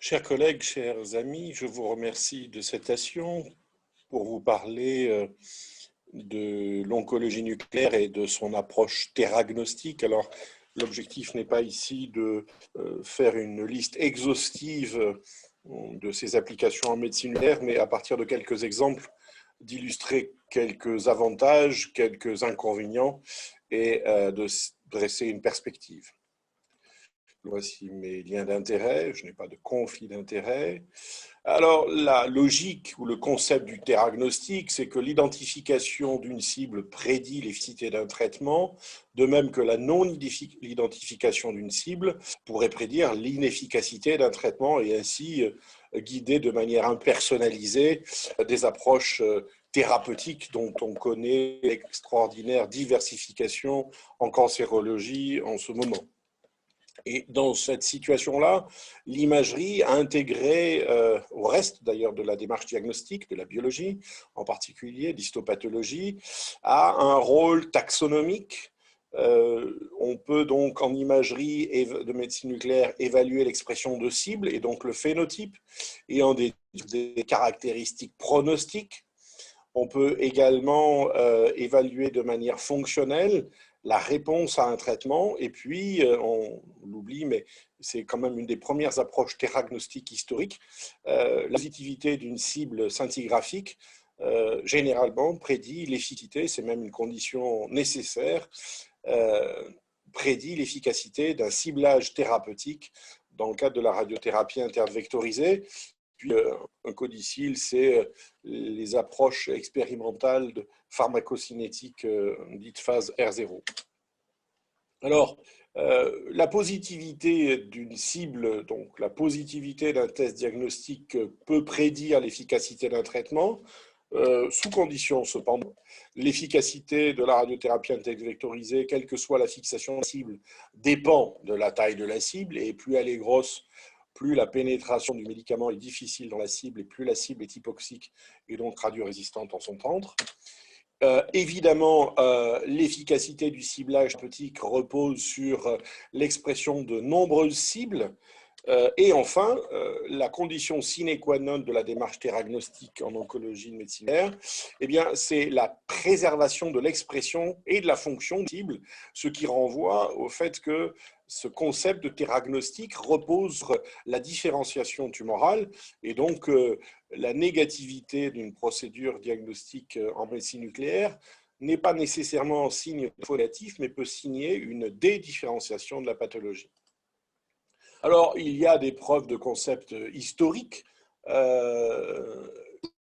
Chers collègues, chers amis, je vous remercie de cette session pour vous parler de l'oncologie nucléaire et de son approche théragnostique. Alors, l'objectif n'est pas ici de faire une liste exhaustive de ces applications en médecine nucléaire, mais à partir de quelques exemples, d'illustrer quelques avantages, quelques inconvénients et de dresser une perspective. Voici mes liens d'intérêt, je n'ai pas de conflit d'intérêt. Alors, la logique ou le concept du théragnostic, c'est que l'identification d'une cible prédit l'efficacité d'un traitement, de même que la non-identification d'une cible pourrait prédire l'inefficacité d'un traitement et ainsi guider de manière impersonnalisée des approches thérapeutiques dont on connaît l'extraordinaire diversification en cancérologie en ce moment. Et dans cette situation-là, l'imagerie a intégré, au reste d'ailleurs de la démarche diagnostique, de la biologie, en particulier d'histopathologie, a un rôle taxonomique. On peut donc en imagerie de médecine nucléaire évaluer l'expression de cibles et donc le phénotype ayant des caractéristiques pronostiques. On peut également évaluer de manière fonctionnelle la réponse à un traitement, et puis, on l'oublie, mais c'est quand même une des premières approches théragnostiques historiques, la positivité d'une cible scintigraphique, généralement prédit l'efficacité, c'est même une condition nécessaire, prédit l'efficacité d'un ciblage thérapeutique dans le cadre de la radiothérapie intervectorisée. Puis, un codicile, c'est les approches expérimentales de pharmacocinétique dites phase R0. Alors, la positivité d'une cible, donc la positivité d'un test diagnostique peut prédire l'efficacité d'un traitement, sous condition cependant. L'efficacité de la radiothérapie intervectorisée, quelle que soit la fixation de la cible, dépend de la taille de la cible, et plus elle est grosse, plus la pénétration du médicament est difficile dans la cible et plus la cible est hypoxique et donc radiorésistante en son centre. Évidemment, l'efficacité du ciblage thérapeutique repose sur l'expression de nombreuses cibles. Et enfin, la condition sine qua non de la démarche théragnostique en oncologie de médecine nucléaire, eh bien, c'est la préservation de l'expression et de la fonction cible, ce qui renvoie au fait que ce concept de théragnostic repose sur la différenciation tumorale et donc la négativité d'une procédure diagnostique en médecine nucléaire n'est pas nécessairement un signe négatif, mais peut signer une dédifférenciation de la pathologie. Alors, il y a des preuves de concepts historiques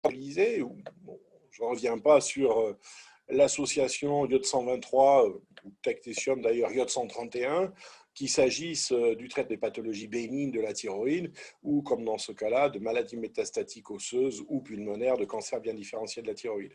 réalisées. Bon, je ne reviens pas sur l'association iode 123, ou technétium d'ailleurs iode 131, qu'il s'agisse du traitement des pathologies bénignes de la thyroïde ou, comme dans ce cas-là, de maladies métastatiques osseuses ou pulmonaires, de cancers bien différenciés de la thyroïde.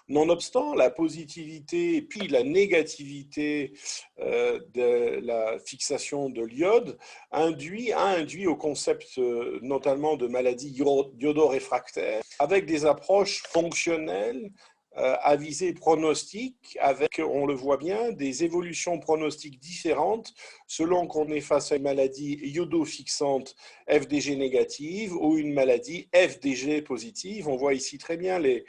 Nonobstant, la positivité puis la négativité de la fixation de l'iode a induit au concept notamment de maladies iodoréfractaires avec des approches fonctionnelles à visée pronostique, avec, on le voit bien, des évolutions pronostiques différentes selon qu'on est face à une maladie iodofixante FDG négative ou une maladie FDG positive. On voit ici très bien les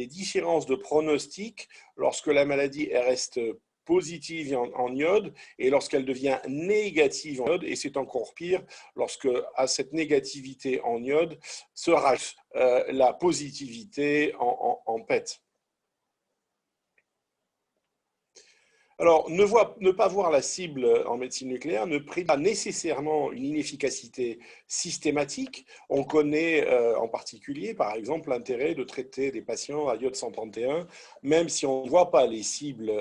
différences de pronostic lorsque la maladie reste positive en iode et lorsqu'elle devient négative en iode, et c'est encore pire lorsque à cette négativité en iode se rajoute la positivité en PET. Alors, ne pas voir la cible en médecine nucléaire ne prédit pas nécessairement une inefficacité systématique. On connaît en particulier, par exemple, l'intérêt de traiter des patients à iode 131, même si on ne voit pas les cibles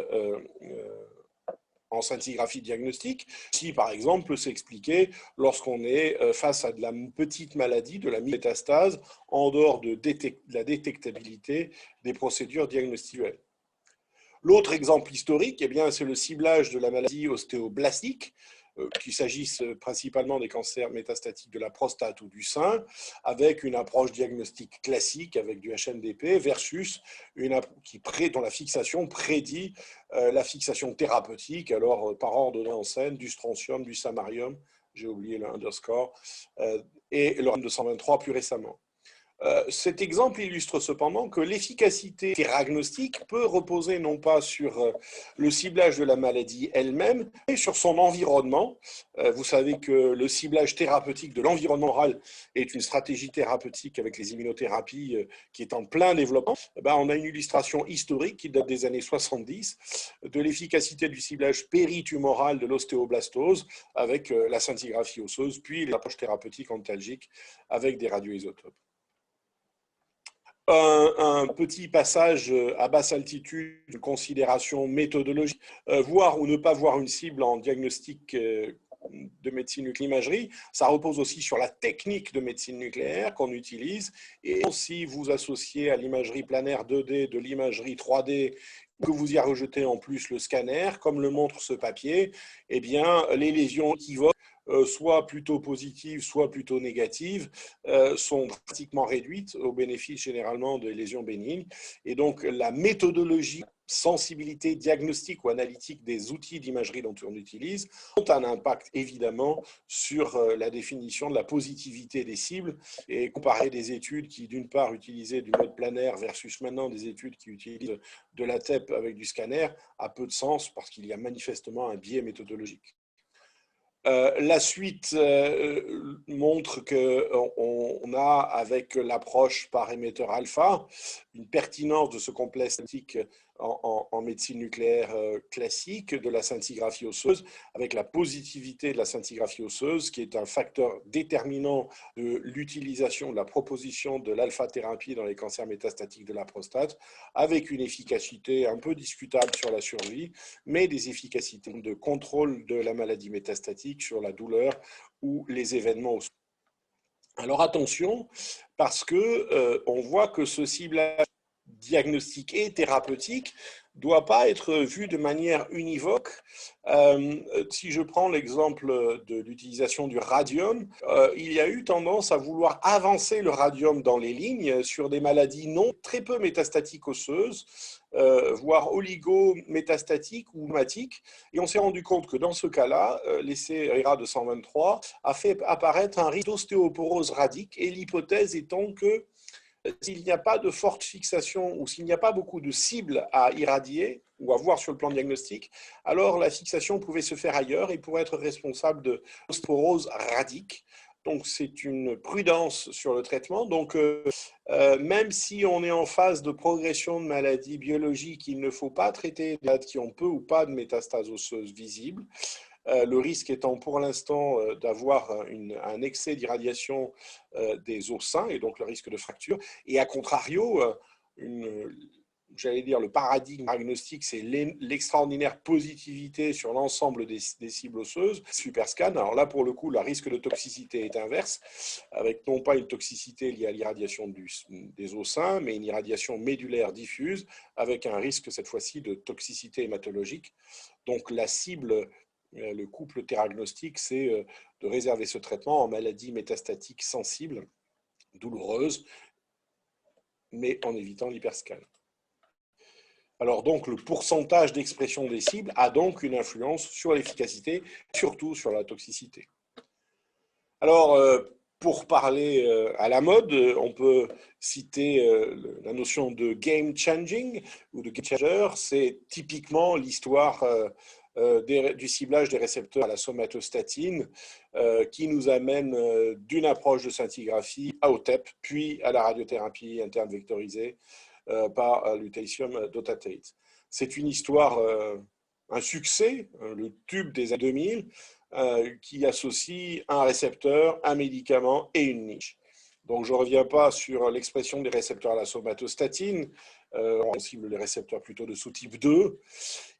en scintigraphie diagnostique, si par exemple peut s'expliquer lorsqu'on est face à de la petite maladie, de la métastase, en dehors de la détectabilité des procédures diagnostiques. L'autre exemple historique, eh c'est le ciblage de la maladie ostéoblastique, qu'il s'agisse principalement des cancers métastatiques de la prostate ou du sein, avec une approche diagnostique classique avec du HNDP versus une dont la fixation prédit la fixation thérapeutique, alors par ordre en scène, du strontium, du samarium, j'ai oublié le underscore, et le RAM 223 plus récemment. Cet exemple illustre cependant que l'efficacité théragnostique peut reposer non pas sur le ciblage de la maladie elle-même, mais sur son environnement. Vous savez que le ciblage thérapeutique de l'environnement oral est une stratégie thérapeutique avec les immunothérapies qui est en plein développement. On a une illustration historique qui date des années 70 de l'efficacité du ciblage péritumoral de l'ostéoblastose avec la scintigraphie osseuse, puis l'approche thérapeutique antalgique avec des radioisotopes. Un petit passage à basse altitude de considération méthodologique, voir ou ne pas voir une cible en diagnostic de médecine nucléaire imagerie, ça repose aussi sur la technique de médecine nucléaire qu'on utilise, et si vous associez à l'imagerie planaire 2D de l'imagerie 3D, que vous y rejetez en plus le scanner, comme le montre ce papier, eh bien, les lésions équivoques, soit plutôt positives, soit plutôt négatives, sont drastiquement réduites au bénéfice généralement des lésions bénignes. Et donc, la méthodologie, sensibilité diagnostique ou analytique des outils d'imagerie dont on utilise ont un impact évidemment sur la définition de la positivité des cibles, et comparer des études qui d'une part utilisaient du mode planaire versus maintenant des études qui utilisent de la TEP avec du scanner a peu de sens parce qu'il y a manifestement un biais méthodologique. La suite montre qu'on a, avec l'approche par émetteur alpha, une pertinence de ce complexe statistique en médecine nucléaire classique de la scintigraphie osseuse, avec la positivité de la scintigraphie osseuse, qui est un facteur déterminant de l'utilisation, de la proposition de l'alpha-thérapie dans les cancers métastatiques de la prostate, avec une efficacité un peu discutable sur la survie, mais des efficacités de contrôle de la maladie métastatique sur la douleur ou les événements osseux. Alors attention, parce que on voit que ce ciblage diagnostique et thérapeutique ne doit pas être vu de manière univoque. Si je prends l'exemple de l'utilisation du radium, il y a eu tendance à vouloir avancer le radium dans les lignes sur des maladies non très peu métastatiques osseuses, voire oligométastatiques ou matiques. Et on s'est rendu compte que dans ce cas-là, l'essai ERA 223 a fait apparaître un risque d'ostéoporose radique, et l'hypothèse étant que s'il n'y a pas de forte fixation ou s'il n'y a pas beaucoup de cibles à irradier ou à voir sur le plan diagnostique, alors la fixation pouvait se faire ailleurs et pourrait être responsable de l'ostéoporose radique. Donc, c'est une prudence sur le traitement. Donc, même si on est en phase de progression de maladies biologiques, il ne faut pas traiter des malades qui ont peu ou pas de métastases osseuses visibles. Le risque étant pour l'instant d'avoir un excès d'irradiation des os sains et donc le risque de fracture. Et à contrario, j'allais dire, le paradigme diagnostique, c'est l'extraordinaire positivité sur l'ensemble des cibles osseuses. Superscan, alors là, pour le coup, le risque de toxicité est inverse, avec non pas une toxicité liée à l'irradiation des os sains, mais une irradiation médulaire diffuse, avec un risque, cette fois-ci, de toxicité hématologique. Donc, la cible, le couple théragnostique, c'est de réserver ce traitement en maladies métastatiques sensibles, douloureuses, mais en évitant l'hyperscan. Alors donc, le pourcentage d'expression des cibles a donc une influence sur l'efficacité, surtout sur la toxicité. Alors, pour parler à la mode, on peut citer la notion de game changing ou de game changer. C'est typiquement l'histoire du ciblage des récepteurs à la somatostatine qui nous amène d'une approche de scintigraphie à OTEP, puis à la radiothérapie interne vectorisée par lutetium dotatate. C'est une histoire, un succès, le tube des années 2000, qui associe un récepteur, un médicament et une niche. Donc, je ne reviens pas sur l'expression des récepteurs à la somatostatine, on cible les récepteurs plutôt de sous-type 2.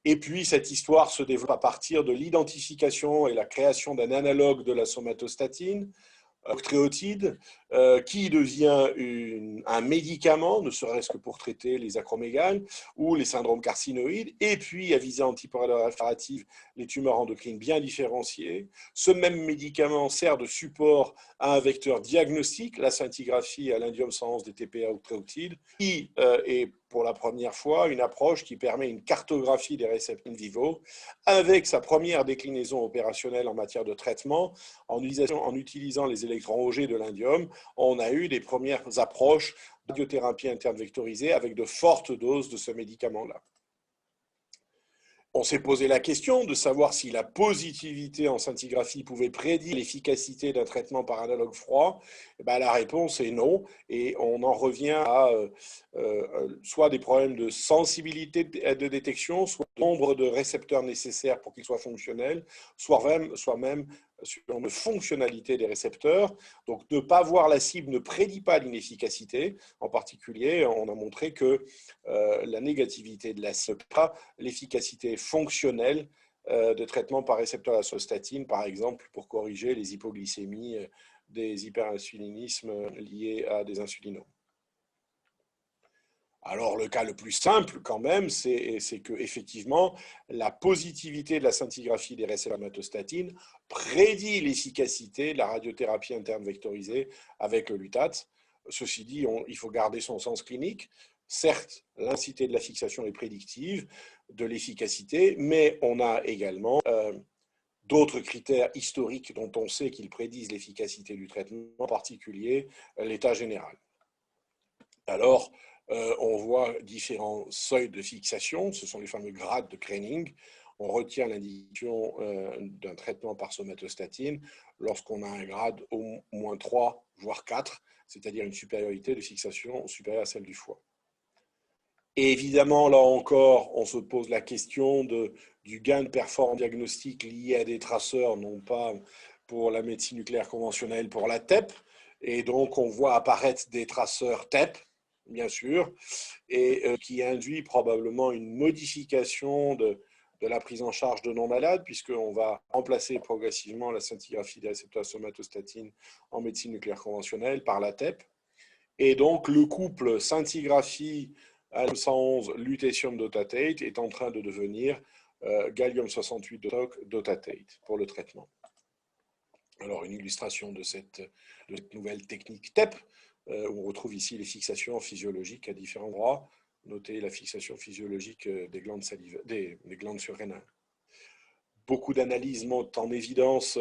Et puis, cette histoire se développe à partir de l'identification et la création d'un analogue de la somatostatine, octréotide, qui devient un médicament, ne serait-ce que pour traiter les acromégales ou les syndromes carcinoïdes, et puis à visée antiproliférative, les tumeurs endocrines bien différenciées. Ce même médicament sert de support à un vecteur diagnostique, la scintigraphie à l'indium 111 des TPA octréotides, qui est pour la première fois une approche qui permet une cartographie des récepteurs in vivo avec sa première déclinaison opérationnelle en matière de traitement. En utilisant les électrons Auger de l'indium, on a eu des premières approches de radiothérapie interne vectorisée avec de fortes doses de ce médicament-là. On s'est posé la question de savoir si la positivité en scintigraphie pouvait prédire l'efficacité d'un traitement par analogue froid. La réponse est non, et on en revient à soit des problèmes de sensibilité de détection, soit le nombre de récepteurs nécessaires pour qu'ils soient fonctionnels, soit même sur la fonctionnalité des récepteurs. Donc, ne pas voir la cible ne prédit pas l'inefficacité. En particulier, on a montré que la négativité de la cible, pas l'efficacité fonctionnelle de traitement par récepteur à la somatostatine, par exemple, pour corriger les hypoglycémies des hyperinsulinismes liés à des insulinomes. Alors, le cas le plus simple, quand même, c'est qu'effectivement, la positivité de la scintigraphie des récepteurs somatostatine prédit l'efficacité de la radiothérapie interne vectorisée avec le lutate. Ceci dit, il faut garder son sens clinique. Certes, l'intensité de la fixation est prédictive de l'efficacité, mais on a également d'autres critères historiques dont on sait qu'ils prédisent l'efficacité du traitement, en particulier l'état général. Alors, on voit différents seuils de fixation, ce sont les fameux grades de Krenning. On retient l'indication d'un traitement par somatostatine lorsqu'on a un grade au moins 3, voire 4, c'est-à-dire une supériorité de fixation supérieure à celle du foie. Et évidemment, là encore, on se pose la question du gain de performance diagnostique lié à des traceurs, non pas pour la médecine nucléaire conventionnelle, pour la TEP. Et donc, on voit apparaître des traceurs TEP, bien sûr, et qui induit probablement une modification de la prise en charge de non-malades, puisqu'on va remplacer progressivement la scintigraphie des récepteurs somatostatine en médecine nucléaire conventionnelle par la TEP. Et donc, le couple scintigraphie Al-111 lutécium dotatate est en train de devenir gallium-68 dotatate pour le traitement. Alors, une illustration de cette nouvelle technique TEP, où on retrouve ici les fixations physiologiques à différents endroits. Notez la fixation physiologique des glandes surrénales. Beaucoup d'analyses mettent en évidence,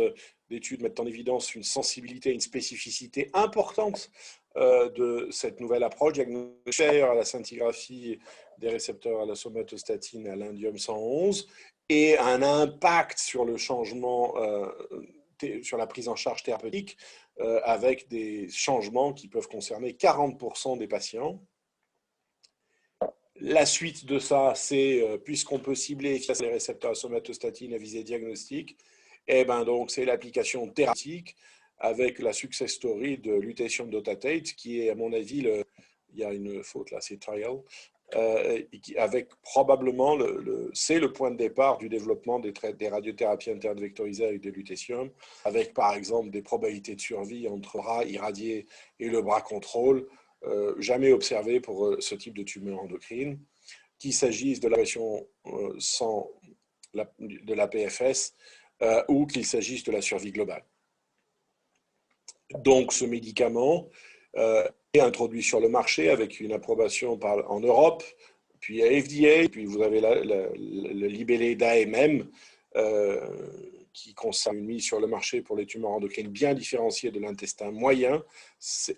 d'études mettent en évidence une sensibilité et une spécificité importante de cette nouvelle approche diagnostique à la scintigraphie des récepteurs à la somatostatine à l'indium 111 et un impact sur le changement, sur la prise en charge thérapeutique avec des changements qui peuvent concerner 40% des patients. La suite de ça, c'est, puisqu'on peut cibler les récepteurs à somatostatine à visée diagnostique, donc c'est l'application thérapeutique avec la success story de lutécium dotatate, qui est, à mon avis, il y a une faute là, c'est trial, avec probablement, c'est le point de départ du développement des radiothérapies internes vectorisées avec des lutécium, avec par exemple des probabilités de survie entre le bras irradié et le bras contrôle, jamais observé pour ce type de tumeur endocrine, qu'il s'agisse de la pression sans de la PFS ou qu'il s'agisse de la survie globale. Donc ce médicament est introduit sur le marché avec une approbation en Europe, puis à FDA, puis vous avez le libellé d'AMM qui concerne une mise sur le marché pour les tumeurs endocrines bien différenciées de l'intestin moyen,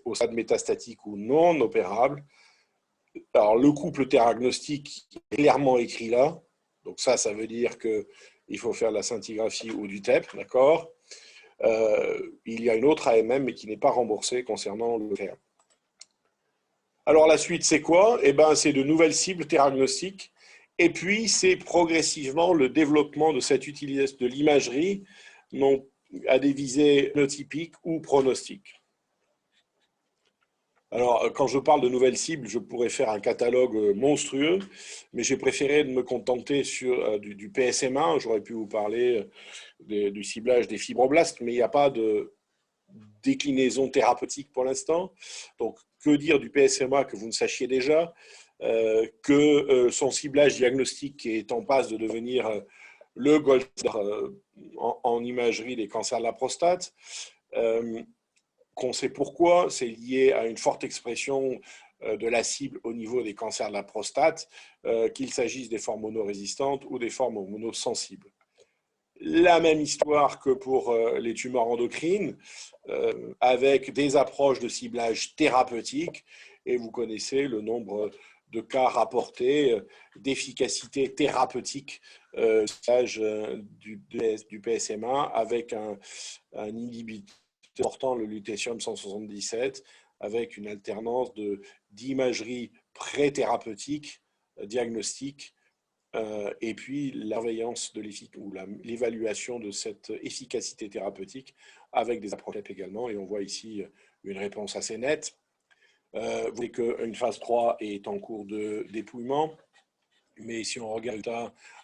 au stade métastatique ou non opérable. Alors, le couple théragnostique est clairement écrit là. Donc ça veut dire qu'il faut faire de la scintigraphie ou du TEP, d'accord. Il y a une autre AMM, mais qui n'est pas remboursée concernant le TEP. Alors, la suite, c'est quoi? C'est de nouvelles cibles théragnostiques. Et puis, c'est progressivement le développement de cette utilisation de l'imagerie à des visées phénotypiques ou pronostiques. Alors, quand je parle de nouvelles cibles, je pourrais faire un catalogue monstrueux, mais j'ai préféré me contenter du PSMA. J'aurais pu vous parler du ciblage des fibroblastes, mais il n'y a pas de déclinaison thérapeutique pour l'instant. Donc, que dire du PSMA que vous ne sachiez déjà, que son ciblage diagnostique est en passe de devenir le gold en imagerie des cancers de la prostate, qu'on sait pourquoi, c'est lié à une forte expression de la cible au niveau des cancers de la prostate, qu'il s'agisse des formes monorésistantes ou des formes monosensibles. La même histoire que pour les tumeurs endocrines, avec des approches de ciblage thérapeutique, et vous connaissez le nombre de cas rapportés d'efficacité thérapeutique du PSMA avec un inhibiteur portant le lutécium 177, avec une alternance d'imagerie pré-thérapeutique, diagnostique, et puis la surveillance ou l'évaluation de cette efficacité thérapeutique avec des approches également. Et on voit ici une réponse assez nette. Vous voyez qu'une phase 3 est en cours de dépouillement. Mais si on regarde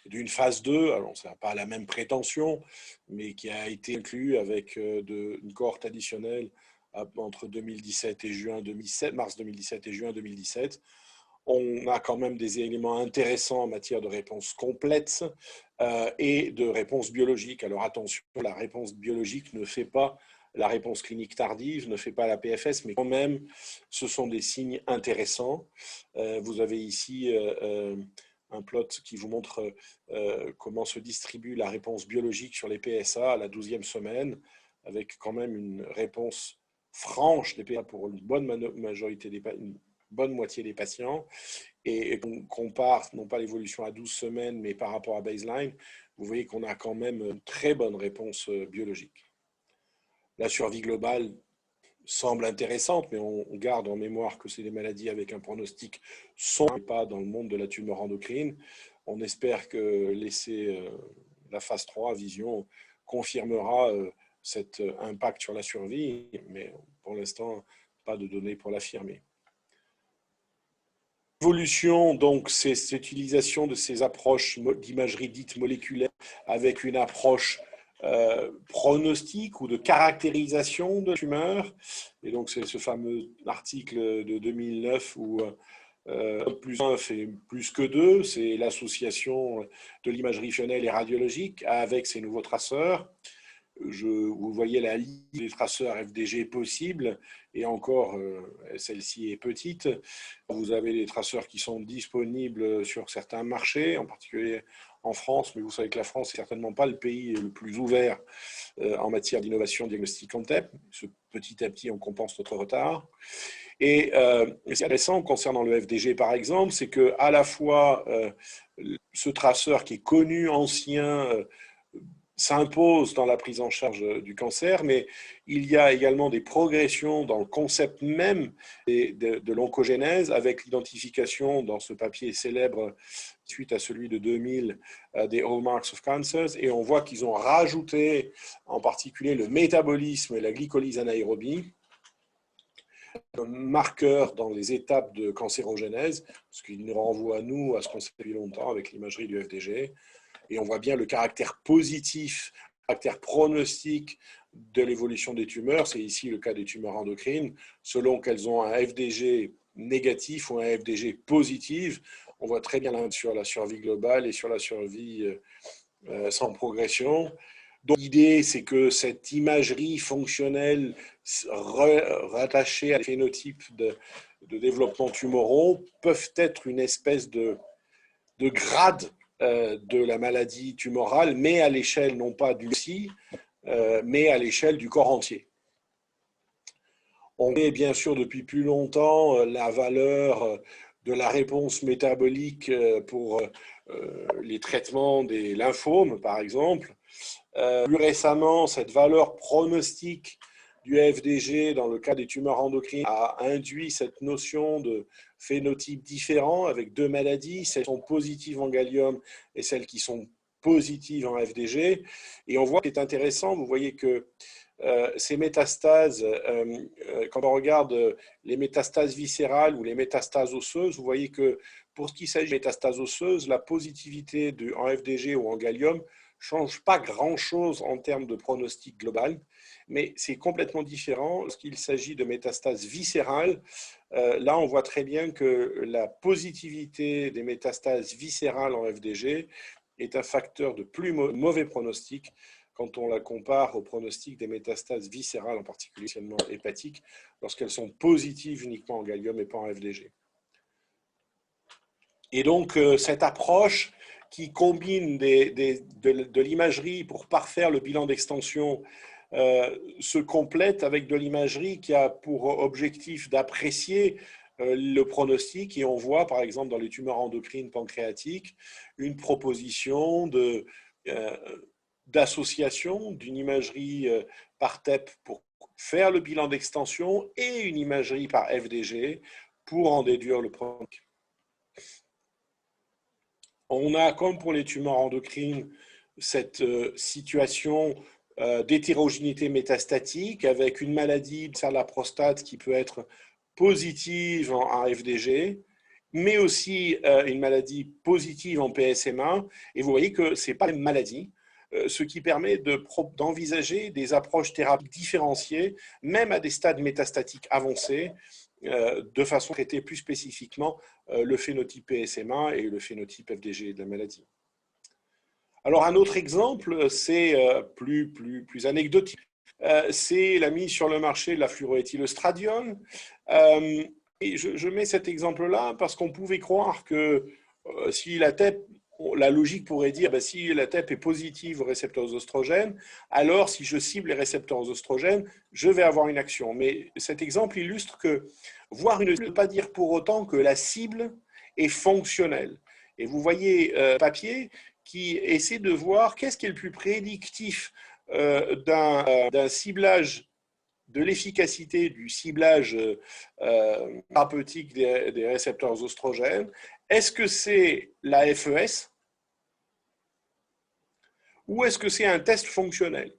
d'une phase 2, alors ça n'a pas la même prétention, mais qui a été inclus avec une cohorte additionnelle entre 2017 et juin 2017, mars 2017 et juin 2017, on a quand même des éléments intéressants en matière de réponse complète et de réponse biologique. Alors attention, la réponse biologique ne fait pas la réponse clinique tardive, ne fait pas la PFS, mais quand même, ce sont des signes intéressants. Vous avez ici un plot qui vous montre comment se distribue la réponse biologique sur les PSA à la 12e semaine, avec quand même une réponse franche des PSA pour une bonne majorité une bonne moitié des patients, et on compare non pas l'évolution à 12 semaines, mais par rapport à baseline, vous voyez qu'on a quand même une très bonne réponse biologique. La survie globale semble intéressante, mais on garde en mémoire que c'est des maladies avec un pronostic sombre et pas dans le monde de la tumeur endocrine. On espère que la phase 3 Vision confirmera cet impact sur la survie, mais pour l'instant, pas de données pour l'affirmer. L'évolution, donc, c'est cette utilisation de ces approches d'imagerie dite moléculaire avec une approche pronostic ou de caractérisation de tumeur. Et donc, c'est ce fameux article de 2009 où 1+1 fait plus que 2, c'est l'association de l'imagerie fonctionnelle et radiologique avec ces nouveaux traceurs. Vous voyez la liste des traceurs FDG possibles, et encore, celle-ci est petite. Vous avez les traceurs qui sont disponibles sur certains marchés, en particulier en France, mais vous savez que la France n'est certainement pas le pays le plus ouvert en matière d'innovation diagnostique en TEP. Petit à petit, on compense notre retard. Et c'est intéressant concernant le FDG, par exemple, c'est qu'à la fois, ce traceur qui est connu, ancien, s'impose dans la prise en charge du cancer, mais il y a également des progressions dans le concept même de l'oncogénèse, avec l'identification dans ce papier célèbre suite à celui de 2000 des Hallmarks of Cancers, et on voit qu'ils ont rajouté en particulier le métabolisme et la glycolyse anaérobie comme marqueur dans les étapes de cancérogénèse, ce qui nous renvoie à nous, à ce qu'on sait depuis longtemps avec l'imagerie du FDG. Et on voit bien le caractère positif, le caractère pronostic de l'évolution des tumeurs. C'est ici le cas des tumeurs endocrines. Selon qu'elles ont un FDG négatif ou un FDG positif, on voit très bien sur la survie globale et sur la survie sans progression. Donc l'idée, c'est que cette imagerie fonctionnelle rattachée à des phénotypes de développement tumoraux peuvent être une espèce de grade de la maladie tumorale, mais à l'échelle non pas du SI, mais à l'échelle du corps entier. On connaît bien sûr depuis plus longtemps la valeur de la réponse métabolique pour les traitements des lymphomes, par exemple. Plus récemment, cette valeur pronostique du FDG dans le cas des tumeurs endocrines a induit cette notion de phénotypes différents avec deux maladies, celles qui sont positives en gallium et celles qui sont positives en FDG. Et on voit ce qui est intéressant, vous voyez que ces métastases, quand on regarde les métastases viscérales ou les métastases osseuses, vous voyez que pour ce qui s'agit de métastases osseuses, la positivité en FDG ou en gallium ne change pas grand-chose en termes de pronostic global, mais c'est complètement différent lorsqu'il s'agit de métastases viscérales. Là, on voit très bien que la positivité des métastases viscérales en FDG est un facteur de plus mauvais pronostic quand on la compare au pronostic des métastases viscérales, en particulier hépatiques, lorsqu'elles sont positives uniquement en gallium et pas en FDG. Et donc, cette approche qui combine de l'imagerie pour parfaire le bilan d'extension se complète avec de l'imagerie qui a pour objectif d'apprécier le pronostic. Et on voit, par exemple, dans les tumeurs endocrines pancréatiques, une proposition d'association d'une imagerie par TEP pour faire le bilan d'extension et une imagerie par FDG pour en déduire le pronostic. On a, comme pour les tumeurs endocrines, cette situation d'hétérogénéité métastatique avec une maladie de la prostate qui peut être positive en FDG, mais aussi une maladie positive en PSMA. Et vous voyez que ce n'est pas la même maladie, ce qui permet d'envisager des approches thérapeutiques différenciées, même à des stades métastatiques avancés, de façon à traiter plus spécifiquement le phénotype PSMA et le phénotype FDG de la maladie. Alors, un autre exemple, c'est plus anecdotique, c'est la mise sur le marché de la fluoroéthylöstradiol. Et je mets cet exemple-là parce qu'on pouvait croire que si la TEP, la logique pourrait dire, si la TEP est positive aux récepteurs aux oestrogènes, alors si je cible les récepteurs aux oestrogènes, je vais avoir une action. Mais cet exemple illustre que voir une cible ne veut pas dire pour autant que la cible est fonctionnelle. Et vous voyez papier qui essaie de voir qu'est-ce qui est le plus prédictif d'un ciblage, de l'efficacité du ciblage thérapeutique des récepteurs aux oestrogènes. Est-ce que c'est la FES ou est-ce que c'est un test fonctionnel?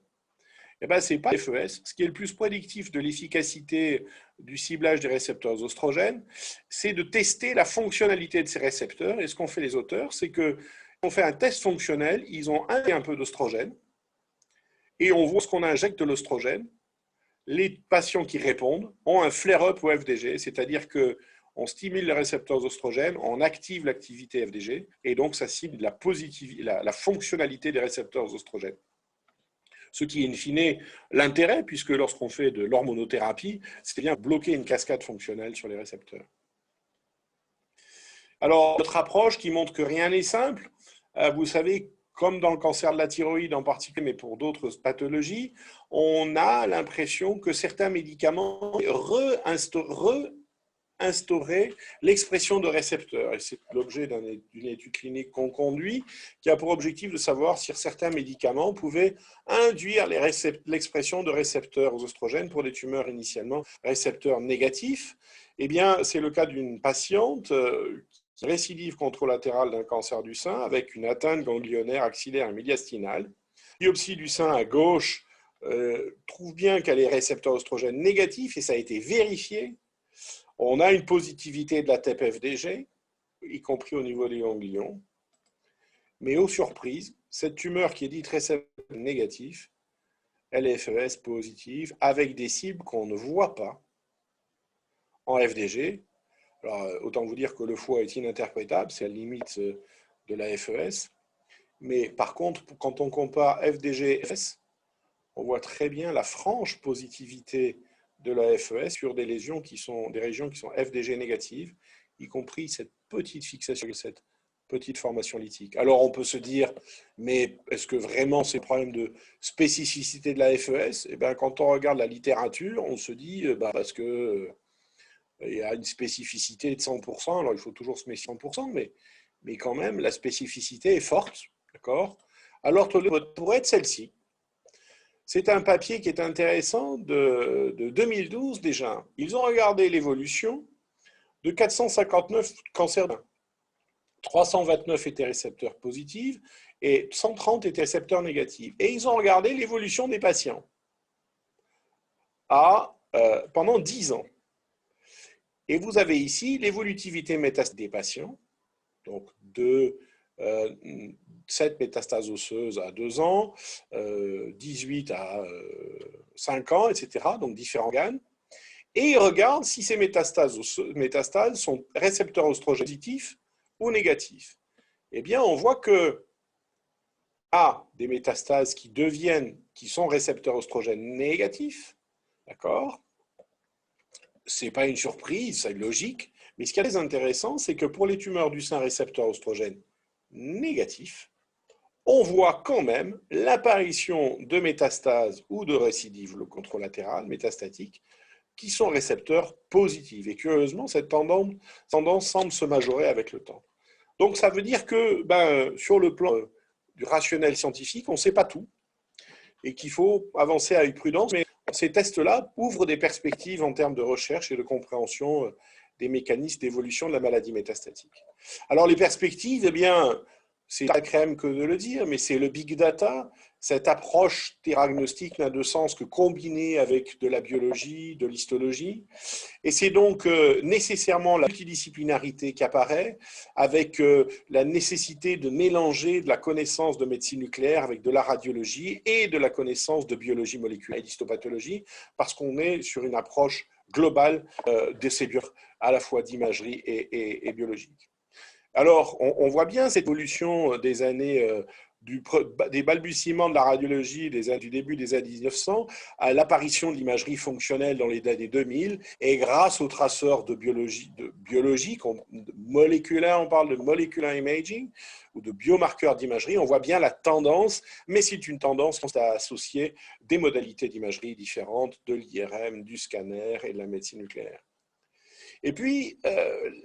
Eh bien, ce n'est pas la FES. Ce qui est le plus prédictif de l'efficacité du ciblage des récepteurs aux oestrogènes, c'est de tester la fonctionnalité de ces récepteurs. Et ce qu'ont fait les auteurs, c'est qu'on fait un test fonctionnel, ils ont un peu d'oestrogène, et on voit ce qu'on injecte de l'oestrogène. Les patients qui répondent ont un flare-up au FDG, c'est-à-dire qu'on stimule les récepteurs oestrogènes, on active l'activité FDG, et donc ça cible la fonctionnalité des récepteurs oestrogènes. Ce qui est in fine l'intérêt, puisque lorsqu'on fait de l'hormonothérapie, c'est bien bloquer une cascade fonctionnelle sur les récepteurs. Alors, notre approche qui montre que rien n'est simple, vous savez, comme dans le cancer de la thyroïde en particulier, mais pour d'autres pathologies, on a l'impression que certains médicaments réinstauraient l'expression de récepteurs. Et c'est l'objet d'une étude clinique qu'on conduit, qui a pour objectif de savoir si certains médicaments pouvaient induire l'expression de récepteurs aux oestrogènes pour des tumeurs initialement récepteurs négatifs. Eh bien, c'est le cas d'une patiente récidive contralatérale d'un cancer du sein avec une atteinte ganglionnaire axillaire et médiastinale. Biopsie du sein à gauche trouve bien qu'elle est récepteur oestrogène négatif et ça a été vérifié. On a une positivité de la TEP-FDG, y compris au niveau des ganglions. Mais aux surprises, cette tumeur qui est dite récepteur négatif, elle est FES positive avec des cibles qu'on ne voit pas en FDG. Alors, autant vous dire que le foie est ininterprétable, c'est à la limite de la FES. Mais par contre, quand on compare FDG et FES, on voit très bien la franche positivité de la FES sur des lésions qui sont des régions qui sont FDG négatives, y compris cette petite fixation, cette petite formation lytique. Alors on peut se dire, mais est-ce que vraiment c'est un problème de spécificité de la FES? Eh bien, quand on regarde la littérature, on se dit, parce que il y a une spécificité de 100%, alors il faut toujours se méfier 100%, mais quand même, la spécificité est forte, d'accord? Alors, pour être celle-ci, c'est un papier qui est intéressant de 2012 déjà. Ils ont regardé l'évolution de 459 cancers d'un. 329 étaient récepteurs positifs et 130 étaient récepteurs négatifs. Et ils ont regardé l'évolution des patients pendant 10 ans. Et vous avez ici l'évolutivité métastatique des patients, donc de 7 métastases osseuses à 2 ans, 18 à 5 ans, etc., donc différents organes. Et ils regardent si ces métastases sont récepteurs oestrogènes positifs ou négatifs. Eh bien, on voit que à des métastases qui sont récepteurs oestrogènes négatifs, d'accord? Ce n'est pas une surprise, c'est logique, mais ce qui est très intéressant, c'est que pour les tumeurs du sein récepteurs oestrogènes négatifs, on voit quand même l'apparition de métastases ou de récidives contralatérales métastatiques qui sont récepteurs positifs. Et curieusement, cette tendance semble se majorer avec le temps. Donc ça veut dire que sur le plan du rationnel scientifique, on ne sait pas tout et qu'il faut avancer avec prudence. Mais ces tests-là ouvrent des perspectives en termes de recherche et de compréhension des mécanismes d'évolution de la maladie métastatique. Alors les perspectives, eh bien, c'est la crème que de le dire, mais c'est le big data. Cette approche diagnostique n'a de sens que combinée avec de la biologie, de l'histologie. Et c'est donc nécessairement la multidisciplinarité qui apparaît, avec la nécessité de mélanger de la connaissance de médecine nucléaire avec de la radiologie et de la connaissance de biologie moléculaire et d'histopathologie, parce qu'on est sur une approche globale de ces biologies, à la fois d'imagerie et biologique. Alors, on voit bien cette évolution des années des balbutiements de la radiologie du début des années 1900 à l'apparition de l'imagerie fonctionnelle dans les années 2000, et grâce aux traceurs de biologie moléculaire, on parle de molecular imaging ou de biomarqueurs d'imagerie, on voit bien la tendance, mais c'est une tendance à associer des modalités d'imagerie différentes de l'IRM, du scanner et de la médecine nucléaire. Et puis,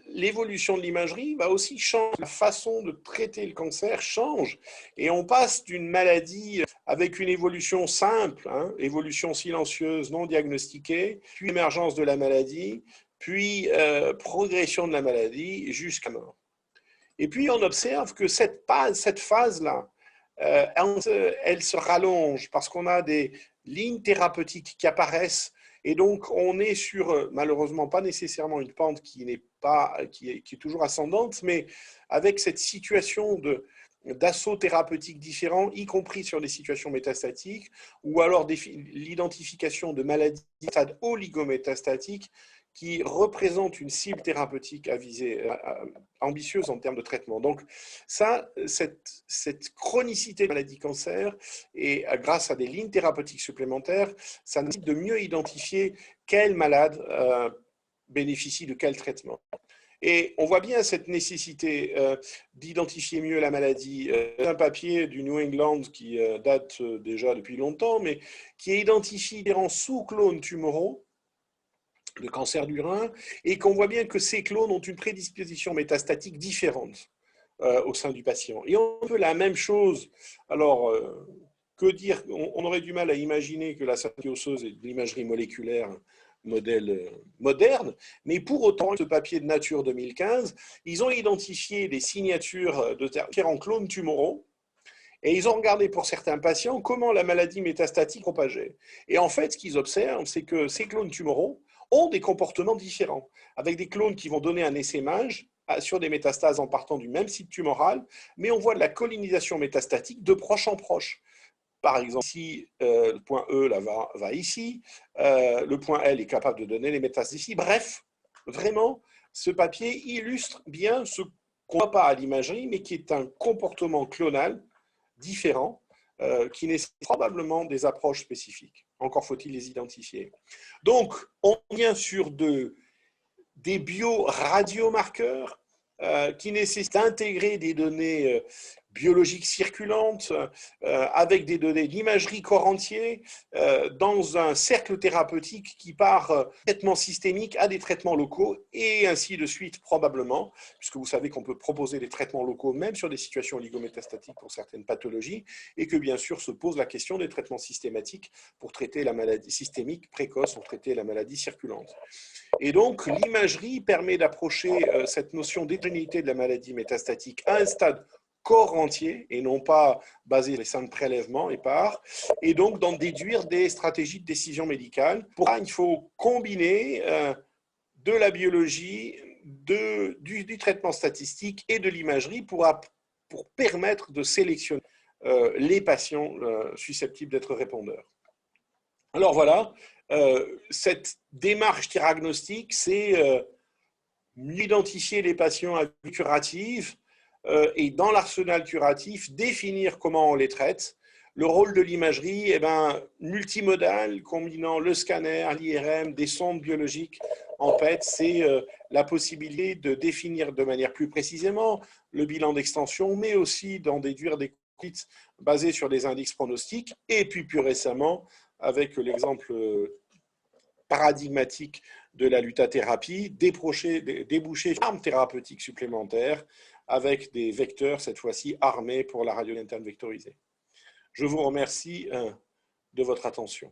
l'évolution de l'imagerie va aussi changer. La façon de traiter le cancer change. Et on passe d'une maladie avec une évolution simple, évolution silencieuse, non diagnostiquée, puis émergence de la maladie, puis progression de la maladie jusqu'à mort. Et puis, on observe que cette phase-là, elle se rallonge parce qu'on a des lignes thérapeutiques qui apparaissent. Et donc, on est sur, malheureusement, pas nécessairement une pente qui est toujours ascendante, mais avec cette situation d'assauts thérapeutiques différents, y compris sur des situations métastatiques, ou alors l'identification de maladies à stade oligométastatique qui représentent une cible thérapeutique à viser ambitieuse en termes de traitement. Donc, cette chronicité de maladie cancer, et grâce à des lignes thérapeutiques supplémentaires, ça nécessite de mieux identifier quel malade bénéficie de quel traitement. Et on voit bien cette nécessité d'identifier mieux la maladie. Un papier du New England qui date déjà depuis longtemps, mais qui identifie différents sous-clones tumoraux de cancer du rein, et qu'on voit bien que ces clones ont une prédisposition métastatique différente au sein du patient. Et on peut la même chose. Alors, que dire? On aurait du mal à imaginer que la synthèse osseuse est de l'imagerie moléculaire modèle moderne, mais pour autant, ce papier de Nature 2015, ils ont identifié des signatures de différents clones tumoraux, et ils ont regardé pour certains patients comment la maladie métastatique propageait. Et en fait, ce qu'ils observent, c'est que ces clones tumoraux ont des comportements différents, avec des clones qui vont donner un essaimage sur des métastases en partant du même site tumoral, mais on voit de la colonisation métastatique de proche en proche. Par exemple, ici, le point E là, va ici, le point L est capable de donner les métastases ici. Bref, vraiment, ce papier illustre bien ce qu'on ne voit pas à l'imagerie, mais qui est un comportement clonal différent, qui nécessite probablement des approches spécifiques. Encore faut-il les identifier. Donc, on vient sur des bioradiomarqueurs qui nécessitent d'intégrer des données biologiques circulantes avec des données d'imagerie corps entier dans un cercle thérapeutique qui part traitement systémique à des traitements locaux et ainsi de suite probablement, puisque vous savez qu'on peut proposer des traitements locaux même sur des situations oligométastatiques pour certaines pathologies, et que bien sûr se pose la question des traitements systématiques pour traiter la maladie systémique précoce, pour traiter la maladie circulante. Et donc, l'imagerie permet d'approcher cette notion d'hétérogénéité de la maladie métastatique à un stade corps entier et non pas basé sur les simples prélèvements épars, et donc d'en déduire des stratégies de décision médicale. Pour ça, il faut combiner de la biologie, du traitement statistique et de l'imagerie pour permettre de sélectionner les patients susceptibles d'être répondeurs. Alors voilà, cette démarche diagnostique, c'est identifier les patients à vie curative et dans l'arsenal curatif, définir comment on les traite. Le rôle de l'imagerie, multimodal, combinant le scanner, l'IRM, des sondes biologiques en PET, c'est la possibilité de définir de manière plus précisément le bilan d'extension, mais aussi d'en déduire des conduites basées sur des indices pronostiques. Et puis plus récemment, avec l'exemple paradigmatique de la luthathérapie, déboucher armes thérapeutiques supplémentaires avec des vecteurs, cette fois-ci armés pour la radio interne vectorisée. Je vous remercie de votre attention.